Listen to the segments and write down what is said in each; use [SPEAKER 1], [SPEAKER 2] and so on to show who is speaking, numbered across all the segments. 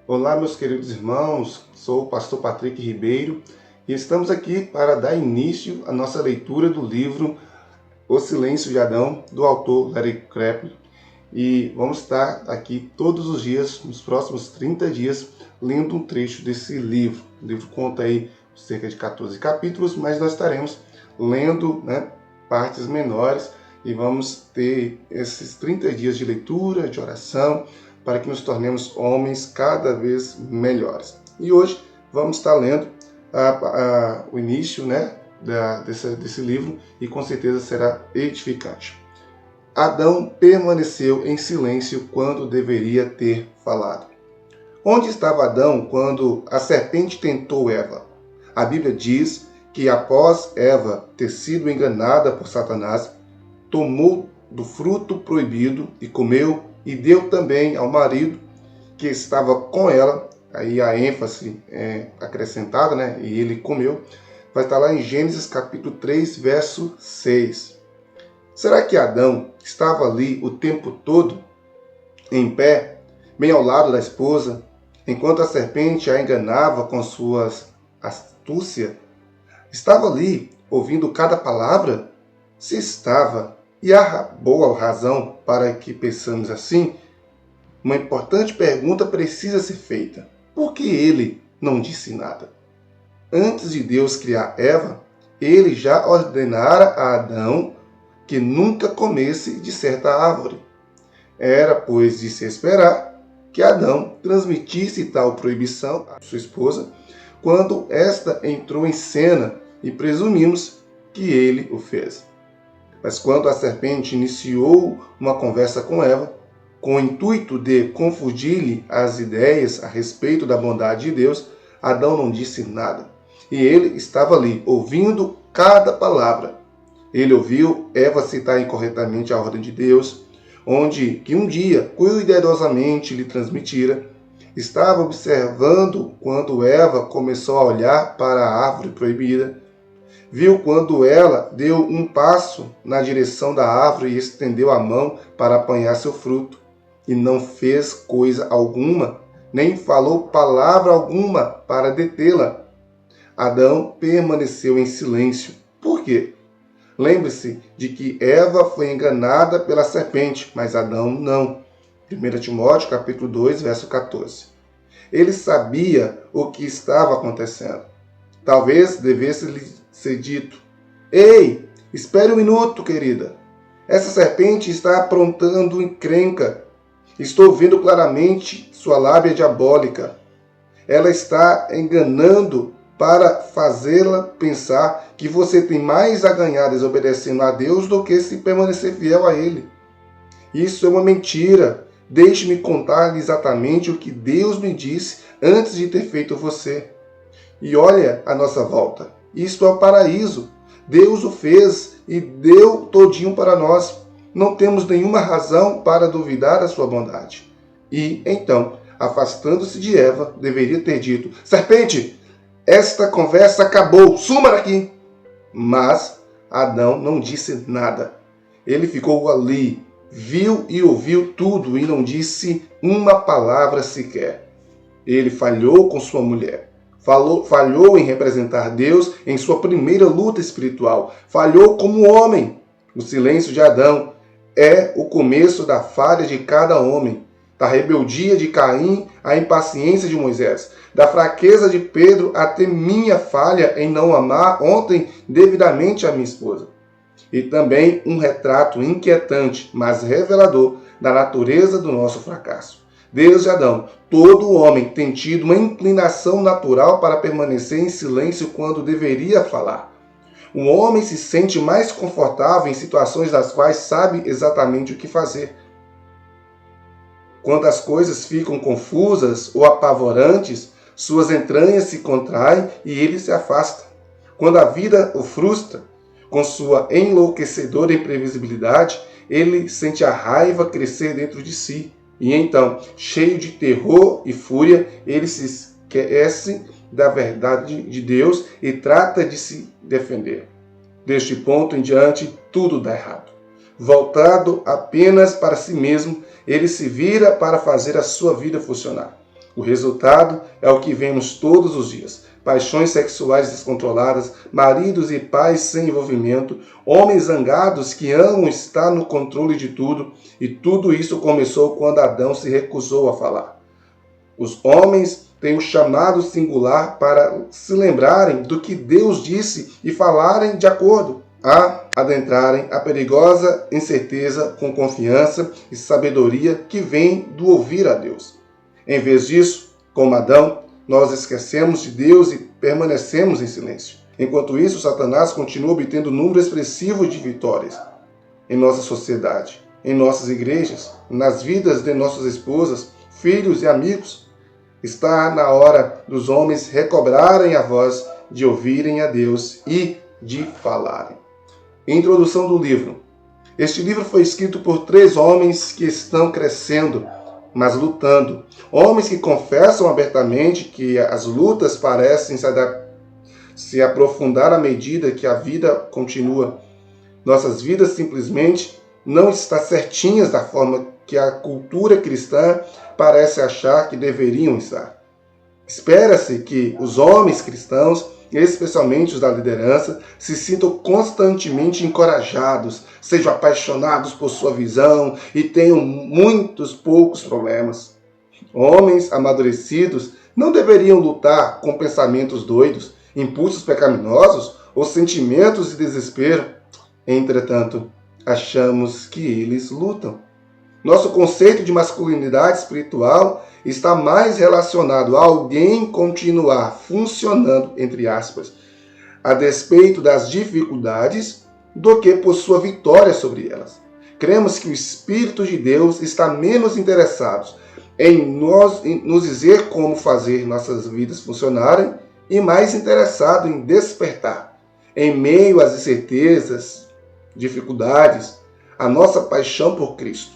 [SPEAKER 1] Olá, meus queridos irmãos, sou o pastor Patrick Ribeiro e estamos aqui para dar início à nossa leitura do livro O Silêncio de Adão, do autor Larry Kraepelin. E vamos estar aqui todos os dias, nos próximos 30 dias, lendo um trecho desse livro. O livro conta aí cerca de 14 capítulos, mas nós estaremos lendo partes menores e vamos ter esses 30 dias de leitura, de oração, para que nos tornemos homens cada vez melhores. E hoje vamos estar lendo o início desse livro e com certeza será edificante. Adão permaneceu em silêncio quando deveria ter falado. Onde estava Adão quando a serpente tentou Eva? A Bíblia diz que após Eva ter sido enganada por Satanás, tomou do fruto proibido e comeu, e deu também ao marido que estava com ela. Aí a ênfase é acrescentada, e ele comeu. Vai estar lá em Gênesis capítulo 3, verso 6. Será que Adão estava ali o tempo todo, em pé, bem ao lado da esposa, enquanto a serpente a enganava com suas astúcias? Estava ali, ouvindo cada palavra? Se estava, e há boa razão para que pensamos assim, uma importante pergunta precisa ser feita. Por que ele não disse nada? Antes de Deus criar Eva, ele já ordenara a Adão que nunca comesse de certa árvore. Era, pois, de se esperar que Adão transmitisse tal proibição à sua esposa quando esta entrou em cena, e presumimos que ele o fez. Mas quando a serpente iniciou uma conversa com Eva, com o intuito de confundir-lhe as ideias a respeito da bondade de Deus, Adão não disse nada. E ele estava ali, ouvindo cada palavra. Ele ouviu Eva citar incorretamente a ordem de Deus, onde que um dia, cuidadosamente lhe transmitira, estava observando quando Eva começou a olhar para a árvore proibida, viu quando ela deu um passo na direção da árvore e estendeu a mão para apanhar seu fruto, e não fez coisa alguma, nem falou palavra alguma para detê-la. Adão permaneceu em silêncio. Por quê? Lembre-se de que Eva foi enganada pela serpente, mas Adão não. 1 Timóteo capítulo 2, verso 14. Ele sabia o que estava acontecendo. Talvez devesse lhe ser dito: ei, espere um minuto, querida. Essa serpente está aprontando encrenca. Estou vendo claramente sua lábia diabólica. Ela está enganando para fazê-la pensar que você tem mais a ganhar desobedecendo a Deus do que se permanecer fiel a Ele. Isso é uma mentira. Deixe-me contar-lhe exatamente o que Deus me disse antes de ter feito você. E olha a nossa volta. Isto é o paraíso. Deus o fez e deu todinho para nós. Não temos nenhuma razão para duvidar da sua bondade. E, então, afastando-se de Eva, deveria ter dito: serpente, esta conversa acabou, suma daqui. Mas Adão não disse nada. Ele ficou ali, viu e ouviu tudo e não disse uma palavra sequer. Ele falhou com sua mulher. Falhou em representar Deus em sua primeira luta espiritual. Falhou como homem. O silêncio de Adão é o começo da falha de cada homem. Da rebeldia de Caim à impaciência de Moisés. Da fraqueza de Pedro até minha falha em não amar ontem devidamente a minha esposa. E também um retrato inquietante, mas revelador da natureza do nosso fracasso. Desde Adão, todo homem tem tido uma inclinação natural para permanecer em silêncio quando deveria falar. O homem se sente mais confortável em situações das quais sabe exatamente o que fazer. Quando as coisas ficam confusas ou apavorantes, suas entranhas se contraem e ele se afasta. Quando a vida o frustra, com sua enlouquecedora imprevisibilidade, ele sente a raiva crescer dentro de si. E então, cheio de terror e fúria, ele se esquece da verdade de Deus e trata de se defender. Deste ponto em diante, tudo dá errado. Voltado apenas para si mesmo, ele se vira para fazer a sua vida funcionar. O resultado é o que vemos todos os dias. Paixões sexuais descontroladas, maridos e pais sem envolvimento, homens zangados que amam estar no controle de tudo, e tudo isso começou quando Adão se recusou a falar. Os homens têm um chamado singular para se lembrarem do que Deus disse e falarem de acordo, a adentrarem a perigosa incerteza com confiança e sabedoria que vem do ouvir a Deus. Em vez disso, como Adão, nós esquecemos de Deus e permanecemos em silêncio. Enquanto isso, Satanás continua obtendo número expressivo de vitórias em nossa sociedade, em nossas igrejas, nas vidas de nossas esposas, filhos e amigos. Está na hora dos homens recobrarem a voz, de ouvirem a Deus e de falarem. Introdução do livro. Este livro foi escrito por 3 homens que estão crescendo, mas lutando. Homens que confessam abertamente que as lutas parecem se aprofundar à medida que a vida continua. Nossas vidas simplesmente não estão certinhas da forma que a cultura cristã parece achar que deveriam estar. Espera-se que os homens cristãos, especialmente os da liderança, se sintam constantemente encorajados, sejam apaixonados por sua visão e tenham poucos problemas. Homens amadurecidos não deveriam lutar com pensamentos doidos, impulsos pecaminosos ou sentimentos de desespero. Entretanto, achamos que eles lutam. Nosso conceito de masculinidade espiritual está mais relacionado a alguém continuar funcionando, entre aspas, a despeito das dificuldades, do que por sua vitória sobre elas. Cremos que o Espírito de Deus está menos interessado em nos dizer como fazer nossas vidas funcionarem e mais interessado em despertar, em meio às incertezas, dificuldades, a nossa paixão por Cristo.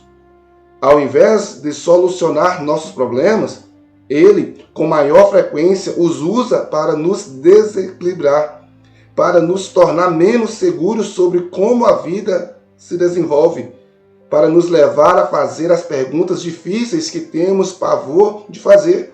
[SPEAKER 1] Ao invés de solucionar nossos problemas, Ele, com maior frequência, os usa para nos desequilibrar, para nos tornar menos seguros sobre como a vida se desenvolve, para nos levar a fazer as perguntas difíceis que temos pavor de fazer,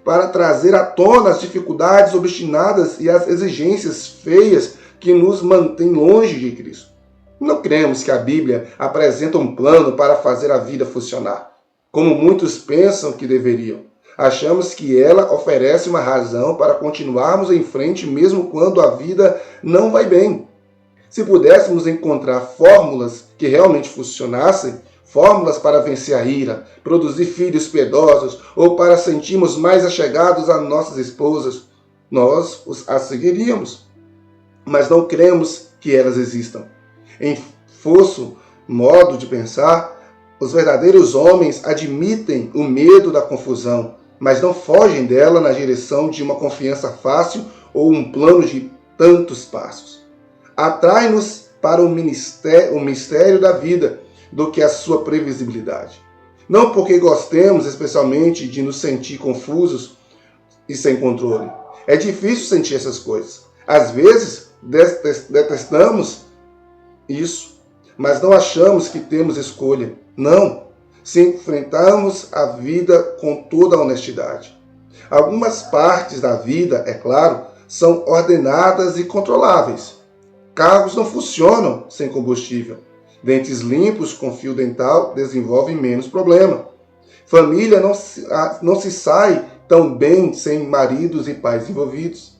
[SPEAKER 1] para trazer à tona as dificuldades obstinadas e as exigências feias que nos mantêm longe de Cristo. Não cremos que a Bíblia apresenta um plano para fazer a vida funcionar, como muitos pensam que deveriam. Achamos que ela oferece uma razão para continuarmos em frente mesmo quando a vida não vai bem. Se pudéssemos encontrar fórmulas que realmente funcionassem, fórmulas para vencer a ira, produzir filhos piedosos ou para sentirmos mais achegados a nossas esposas, nós as seguiríamos. Mas não cremos que elas existam. Em fosso modo de pensar, os verdadeiros homens admitem o medo da confusão, mas não fogem dela na direção de uma confiança fácil ou um plano de tantos passos. Atrai-nos para o mistério da vida do que a sua previsibilidade. Não porque gostemos especialmente de nos sentir confusos e sem controle. É difícil sentir essas coisas. Às vezes, detestamos isso, mas não achamos que temos escolha. Não, se enfrentarmos a vida com toda a honestidade. Algumas partes da vida, é claro, são ordenadas e controláveis. Carros não funcionam sem combustível. Dentes limpos com fio dental desenvolvem menos problema. Família não se sai tão bem sem maridos e pais envolvidos.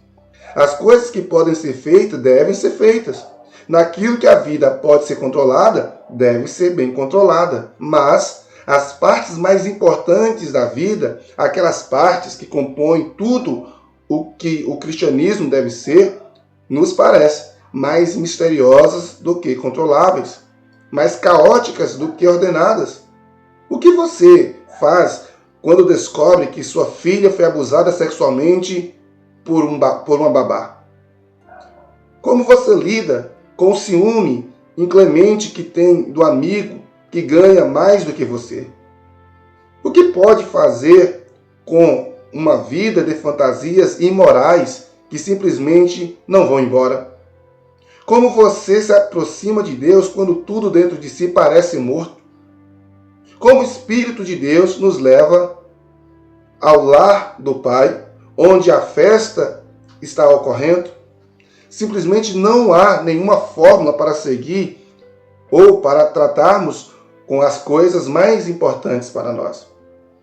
[SPEAKER 1] As coisas que podem ser feitas devem ser feitas. Naquilo que a vida pode ser controlada, deve ser bem controlada. Mas as partes mais importantes da vida, aquelas partes que compõem tudo o que o cristianismo deve ser, nos parece mais misteriosas do que controláveis, mais caóticas do que ordenadas. O que você faz quando descobre que sua filha foi abusada sexualmente por uma babá? Como você lida com o ciúme inclemente que tem do amigo que ganha mais do que você? O que pode fazer com uma vida de fantasias imorais que simplesmente não vão embora? Como você se aproxima de Deus quando tudo dentro de si parece morto? Como o Espírito de Deus nos leva ao lar do Pai, onde a festa está ocorrendo. Simplesmente não há nenhuma fórmula para seguir ou para tratarmos com as coisas mais importantes para nós.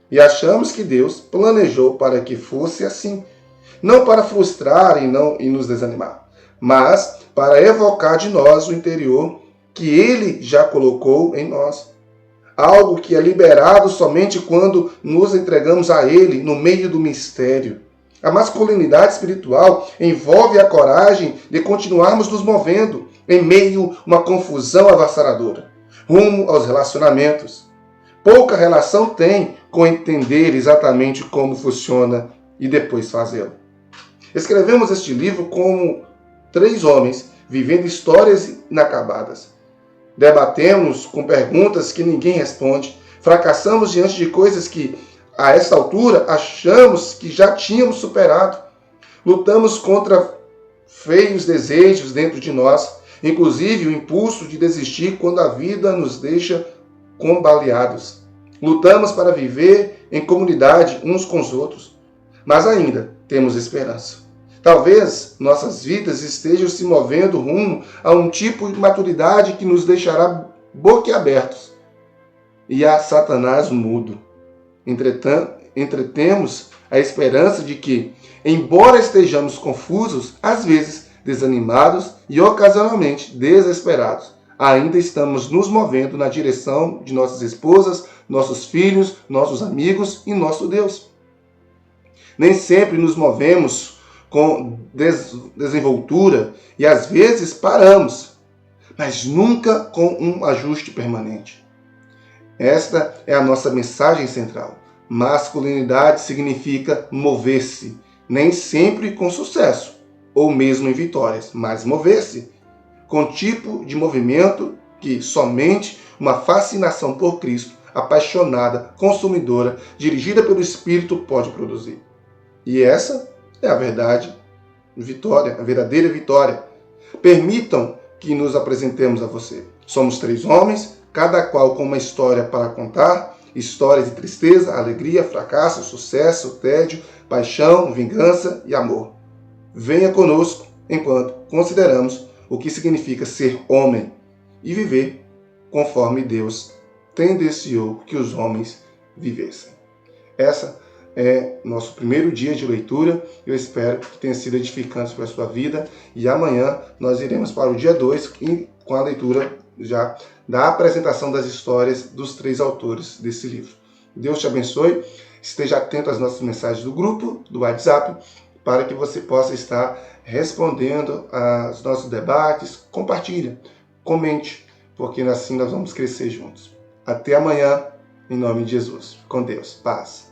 [SPEAKER 1] E achamos que Deus planejou para que fosse assim, não para frustrar e nos desanimar, mas para evocar de nós o interior que Ele já colocou em nós. Algo que é liberado somente quando nos entregamos a Ele no meio do mistério. A masculinidade espiritual envolve a coragem de continuarmos nos movendo em meio a uma confusão avassaladora, rumo aos relacionamentos. Pouca relação tem com entender exatamente como funciona e depois fazê-lo. Escrevemos este livro como 3 homens vivendo histórias inacabadas. Debatemos com perguntas que ninguém responde. Fracassamos diante de coisas que, a essa altura, achamos que já tínhamos superado. Lutamos contra feios desejos dentro de nós, inclusive o impulso de desistir quando a vida nos deixa combaleados. Lutamos para viver em comunidade uns com os outros, mas ainda temos esperança. Talvez nossas vidas estejam se movendo rumo a um tipo de maturidade que nos deixará boquiabertos e a Satanás mudo. Entretanto, entretemos a esperança de que, embora estejamos confusos, às vezes desanimados e ocasionalmente desesperados, ainda estamos nos movendo na direção de nossas esposas, nossos filhos, nossos amigos e nosso Deus. Nem sempre nos movemos com desenvoltura e às vezes paramos, mas nunca com um ajuste permanente. Esta é a nossa mensagem central. Masculinidade significa mover-se, nem sempre com sucesso, ou mesmo em vitórias, mas mover-se com tipo de movimento que somente uma fascinação por Cristo, apaixonada, consumidora, dirigida pelo Espírito pode produzir. E essa é a verdade, vitória, a verdadeira vitória. Permitam que nos apresentemos a você. Somos 3 homens, cada qual com uma história para contar, histórias de tristeza, alegria, fracasso, sucesso, tédio, paixão, vingança e amor. Venha conosco enquanto consideramos o que significa ser homem e viver conforme Deus tendenciou que os homens vivessem. Essa é nosso primeiro dia de leitura. Eu espero que tenha sido edificante para a sua vida. E amanhã nós iremos para o dia 2 com a leitura já da apresentação das histórias dos 3 autores desse livro. Deus te abençoe. Esteja atento às nossas mensagens do grupo, do WhatsApp, para que você possa estar respondendo aos nossos debates. Compartilhe, comente, porque assim nós vamos crescer juntos. Até amanhã, em nome de Jesus. Com Deus. Paz.